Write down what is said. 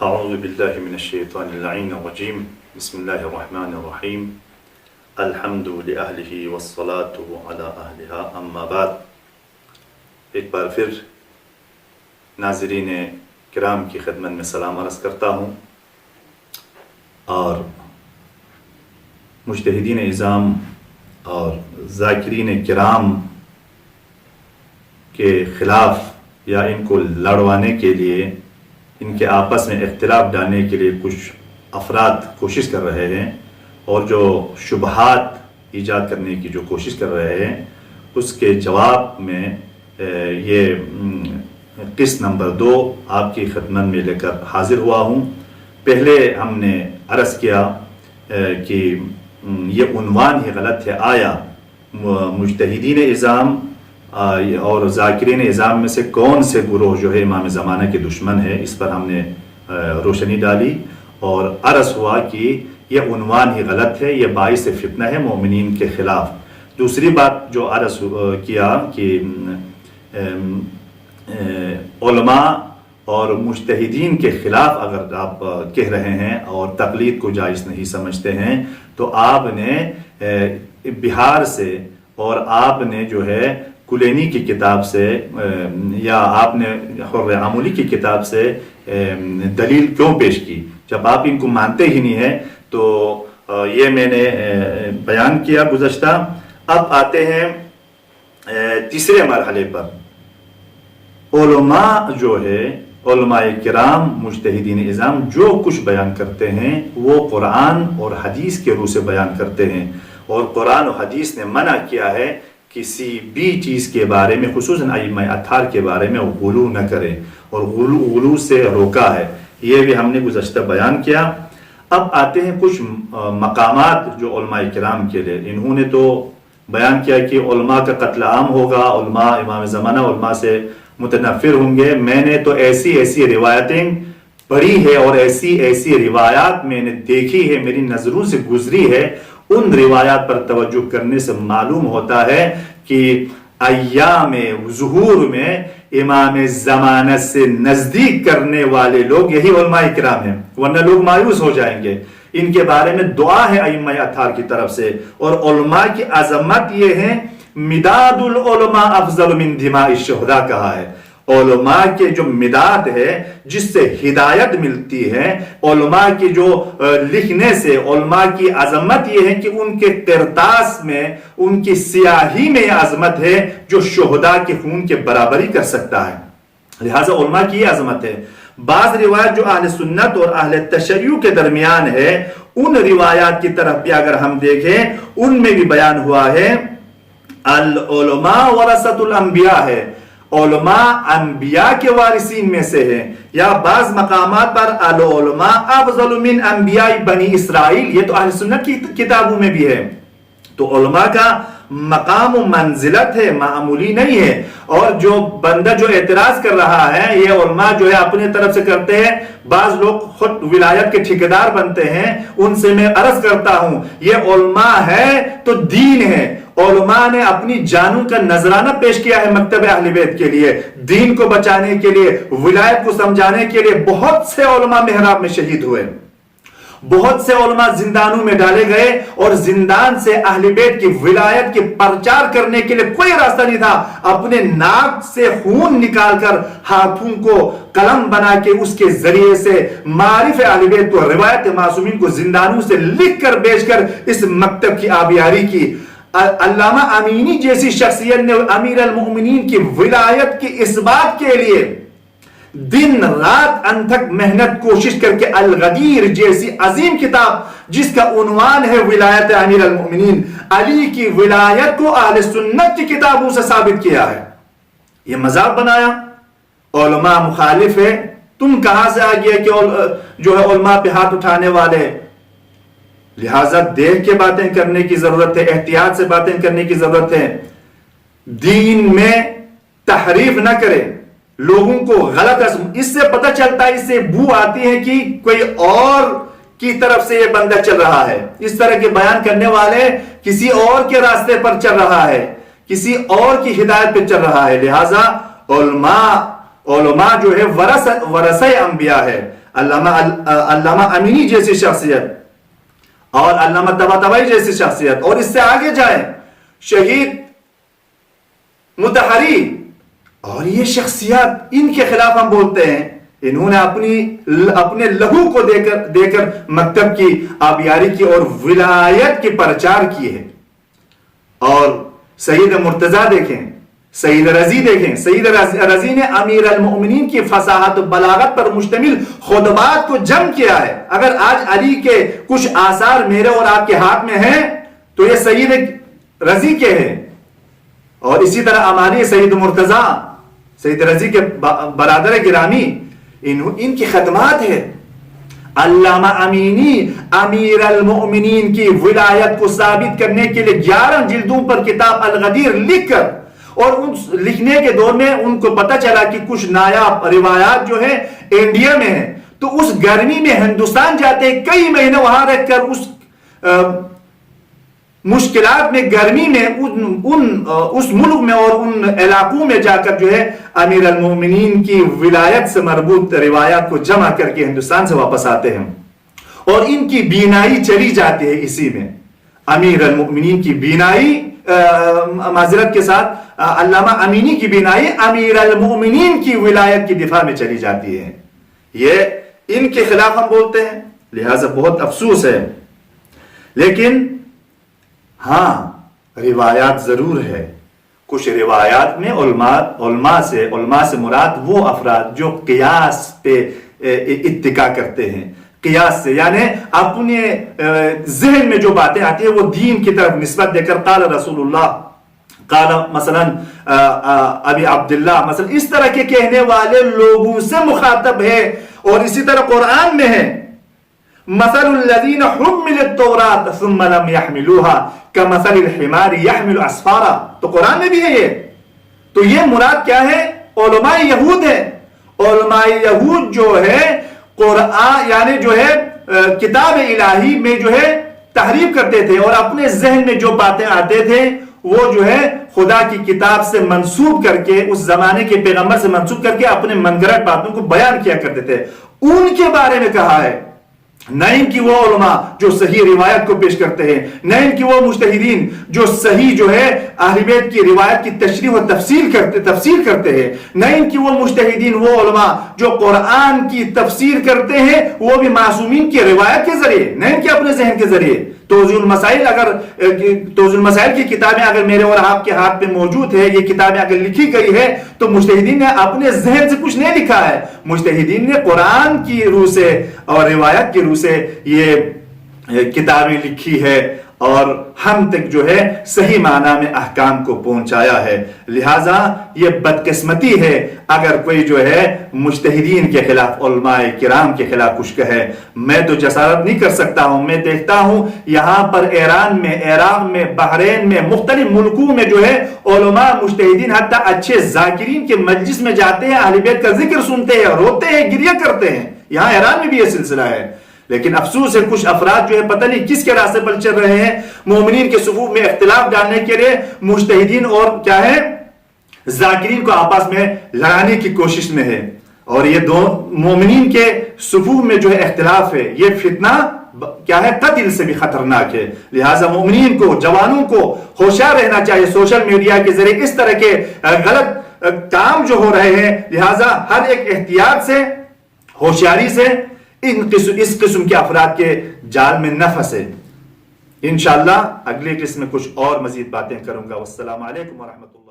اعوذ باللہ من الشیطان اللعین الرجیم بسم اللہ الرحمن الرحیم الحمد لأہلہ والصلاة علی اہلہا اما بعد۔ ایک بار پھر ناظرین کرام کی خدمت میں سلام عرض کرتا ہوں اور مجتہدین اعظام اور ذاکرین کرام کے خلاف یا ان کو لڑوانے کے لیے، ان کے آپس میں اختلاف ڈالنے کے لیے کچھ افراد کوشش کر رہے ہیں اور جو شبہات ایجاد کرنے کی جو کوشش کر رہے ہیں، اس کے جواب میں یہ قسط نمبر 2 آپ کی خدمت میں لے کر حاضر ہوا ہوں۔ پہلے ہم نے عرض کیا کہ یہ عنوان ہی غلط ہے۔ آیا مجتہدین اعظام اور ذاکرین اعظام میں سے کون سے گروہ جو ہے امام زمانہ کے دشمن ہے، اس پر ہم نے روشنی ڈالی اور عرض ہوا کہ یہ عنوان ہی غلط ہے، یہ باعث فتنہ ہے مومنین کے خلاف۔ دوسری بات جو عرض کیا کہ علماء اور مجتہدین کے خلاف اگر آپ کہہ رہے ہیں اور تقلید کو جائز نہیں سمجھتے ہیں تو آپ نے بہار سے اور آپ نے جو ہے کلینی کی کتاب سے یا آپ نے حر عمولی کی کتاب سے دلیل کیوں پیش کی؟ جب آپ ان کو مانتے ہی نہیں ہیں تو یہ میں نے بیان کیا گزشتہ۔ اب آتے ہیں تیسرے مرحلے پر۔ علماء جو ہے، علماء کرام مجتہدین اعظام جو کچھ بیان کرتے ہیں وہ قرآن اور حدیث کے روح سے بیان کرتے ہیں، اور قرآن و حدیث نے منع کیا ہے کسی بھی چیز کے بارے میں، خصوصاً ائمہ اطہار کے بارے میں غلو نہ کرے، اور غلو سے روکا ہے۔ یہ بھی ہم نے گزشتہ بیان کیا۔ اب آتے ہیں کچھ مقامات جو علماء کرام کے لیے۔ انہوں نے تو بیان کیا کہ علماء کا قتل عام ہوگا، علماء امام زمانہ علماء سے متنفر ہوں گے۔ میں نے تو ایسی روایتیں پڑھی ہے اور ایسی روایات میں نے دیکھی ہے، میری نظروں سے گزری ہے۔ ان روایات پر توجہ کرنے سے معلوم ہوتا ہے کہ ایام ظہور میں امام زمانہ سے نزدیک کرنے والے لوگ یہی علماء کرام ہیں، ورنہ لوگ مایوس ہو جائیں گے۔ ان کے بارے میں دعا ہے ائمہ اطہار کی طرف سے، اور علماء کی عظمت یہ ہے، مداد العلماء افضل من دماء الشہداء کہا ہے۔ علماء کے جو مداد ہے، جس سے ہدایت ملتی ہے، علماء کی جو لکھنے سے، علماء کی عظمت یہ ہے کہ ان کے قرطاس میں، ان کی سیاہی میں یہ عظمت ہے جو شہداء کے خون کے برابری کر سکتا ہے۔ لہٰذا علماء کی یہ عظمت ہے۔ بعض روایت جو اہل سنت اور اہل تشیع کے درمیان ہے، ان روایات کی طرف بھی اگر ہم دیکھیں، ان میں بھی بیان ہوا ہے العلماء ورثۃ الانبیاء ہے، علماء انبیاء کے وارثین میں سے ہیں، یا بعض مقامات پر العلماء افضل من انبیاء بنی اسرائیل، یہ تو اہل سنت کی کتابوں میں بھی ہے۔ تو علماء کا مقام و منزلت ہے، معمولی نہیں ہے۔ اور جو بندہ جو اعتراض کر رہا ہے، یہ علماء جو ہے اپنے طرف سے کرتے ہیں، بعض لوگ خود ولایت کے ٹھیکیدار بنتے ہیں، ان سے میں عرض کرتا ہوں یہ علماء ہے تو دین ہے۔ علماء نے اپنی جانوں کا نذرانہ پیش کیا ہے مکتب اہل بیت کے لیے، دین کو بچانے کے لیے، ولایت کو سمجھانے کے لیے۔ بہت سے علماء محراب میں شہید ہوئے، بہت سے علماء زندانوں میں ڈالے گئے، اور زندان سے اہل بیت کی ولایت کی پرچار کرنے کے لیے کوئی راستہ نہیں تھا۔ اپنے ناک سے خون نکال کر ہاتھوں کو قلم بنا کے اس کے ذریعے سے معارف اہل بیت کو، روایت معصومین کو زندانوں سے لکھ کر بیچ کر اس مکتب کی آبیاری کی۔ علامہ امینی جیسی شخصیت نے امیر المؤمنین کی ولایت کی اثبات کے لیے دن رات انتھک محنت کوشش کر کے الغدیر جیسی عظیم کتاب، جس کا عنوان ہے ولایت امیر المؤمنین، علی کی ولایت کو اہل سنت کی کتابوں سے ثابت کیا ہے۔ یہ مذاق بنایا، علماء مخالف ہے، تم کہاں سے آ گیا کہ جو ہے علماء پہ ہاتھ اٹھانے والے؟ لہٰذا دیکھ کے باتیں کرنے کی ضرورت ہے، احتیاط سے باتیں کرنے کی ضرورت ہے۔ دین میں تحریف نہ کرے، لوگوں کو غلط اس سے پتہ چلتا ہے، اس سے بو آتی ہے کہ کوئی اور کی طرف سے یہ بندہ چل رہا ہے، اس طرح کے بیان کرنے والے کسی اور کے راستے پر چل رہا ہے، کسی اور کی ہدایت پہ چل رہا ہے۔ لہٰذا علماء جو ہے ورثہ انبیاء ہے۔ علامہ امینی جیسی شخصیت اور علامہ طباطبائی جیسی شخصیت، اور اس سے آگے جائیں شہید مطہری، اور یہ شخصیات، ان کے خلاف ہم بولتے ہیں انہوں نے اپنے لہو کو دے کر مکتب کی آبیاری کی اور ولایت کی پرچار کی ہے۔ اور سید مرتضیٰ دیکھیں، سید رضی دیکھیں، سید رضی نے امیر المؤمنین کی فصاحت و بلاغت پر مشتمل خطبات کو جمع کیا ہے۔ اگر آج علی کے کچھ آثار میرے اور آپ کے ہاتھ میں ہیں تو یہ سید رضی کے ہیں، اور اسی طرح ہماری سید مرتضیٰ، سید رضی کے برادر گرامی، ان کی خدمات ہے۔ علامہ امینی امیر المؤمنین کی ولایت کو ثابت کرنے کے لیے 11 جلدوں پر کتاب الغدیر لکھ کر، اور لکھنے کے دور میں ان کو پتہ چلا کہ کچھ نایاب روایات جو ہیں انڈیا میں ہیں، تو اس گرمی میں ہندوستان جاتے ہیں، کئی مہینے وہاں رہ کر اس مشکلات میں، گرمی میں، اس ملک میں اور ان علاقوں میں جا کر جو ہے امیر المومنین کی ولایت سے مربوط روایات کو جمع کر کے ہندوستان سے واپس آتے ہیں، اور ان کی بینائی چلی جاتی ہے اسی میں۔ امیر المومنین کی بینائی، معذرت کے ساتھ علامہ امینی کی بینائی امیر المومنین کی ولایت کی دفاع میں چلی جاتی ہے۔ یہ ان کے خلاف ہم بولتے ہیں، لہذا بہت افسوس ہے۔ لیکن ہاں، روایات ضرور ہے۔ کچھ روایات میں علماء سے مراد وہ افراد جو قیاس پہ اتکا کرتے ہیں، قیاس سے، یعنی اپنے ذہن میں جو باتیں آتی ہیں وہ دین کی طرف نسبت دے کر قال رسول اللہ، قال مثلا ابی عبداللہ، مثلا اس طرح کے کہنے والے لوگوں سے مخاطب ہے۔ اور اسی طرح قرآن میں ہے مثل الذین حملوا التوراۃ ثم لم يحملوها كمثل الحمار يحمل اسفارا، تو قرآن میں بھی ہے یہ۔ تو یہ مراد کیا ہے؟ علماء یہود ہے۔ علماء یہود جو ہے قرآن، یعنی جو ہے کتاب الہی میں جو ہے تحریف کرتے تھے، اور اپنے ذہن میں جو باتیں آتے تھے وہ جو ہے خدا کی کتاب سے منسوب کر کے، اس زمانے کے پیغمبر سے منسوب کر کے اپنے من گھڑت باتوں کو بیان کیا کرتے تھے۔ ان کے بارے میں کہا ہے، نہ ان کی وہ علماء جو صحیح روایت کو پیش کرتے ہیں، نہ ان کی وہ مجتہدین جو صحیح جو ہے اہل بیت کی روایت کی تشریح و تفسیر کرتے ہیں، نہ ان کی وہ مجتہدین، وہ علماء جو قرآن کی تفسیر کرتے ہیں وہ بھی معصومین کی روایت کے ذریعے، نہ ان کے اپنے ذہن کے ذریعے۔ توضیح المسائل کی کتابیں اگر میرے اور آپ کے ہاتھ پہ موجود ہے، یہ کتابیں اگر لکھی گئی ہے تو مجتہدین نے اپنے ذہن سے کچھ نہیں لکھا ہے، مجتہدین نے قرآن کی روح سے اور روایت کی روح سے یہ کتابیں لکھی ہے، اور ہم تک جو ہے صحیح معنی میں احکام کو پہنچایا ہے۔ لہٰذا یہ بدقسمتی ہے اگر کوئی جو ہے مجتہدین کے خلاف، علماء کرام کے خلاف کچھ کہے۔ میں تو جسارت نہیں کر سکتا ہوں، میں دیکھتا ہوں یہاں پر ایران میں، عراق میں، بحرین میں، مختلف ملکوں میں جو ہے علماء مجتہدین حتیٰ اچھے ذاکرین کے مجلس میں جاتے ہیں، اہل بیت کا ذکر سنتے ہیں، روتے ہیں، گریہ کرتے ہیں۔ یہاں ایران میں بھی یہ سلسلہ ہے، لیکن افسوس ہے کچھ افراد جو ہے پتہ نہیں کس کے راستے پر چل رہے ہیں، مومنین کے صفوف میں اختلاف ڈالنے کے لیے مجتہدین اور کیا ہے ذاکرین کو آپس میں لڑانے کی کوشش میں ہے۔ اور یہ دو مومنین کے صفوف میں جو ہے اختلاف ہے، یہ فتنہ کیا ہے، قتل سے بھی خطرناک ہے۔ لہٰذا مومنین کو، جوانوں کو ہوشیار رہنا چاہیے۔ سوشل میڈیا کے ذریعے اس طرح کے غلط کام جو ہو رہے ہیں، لہٰذا ہر ایک احتیاط سے، ہوشیاری سے اس قسم کے افراد کے جال میں نہ پھنسے۔ انشاءاللہ اگلے قسم میں کچھ اور مزید باتیں کروں گا۔ والسلام علیکم ورحمۃ اللہ۔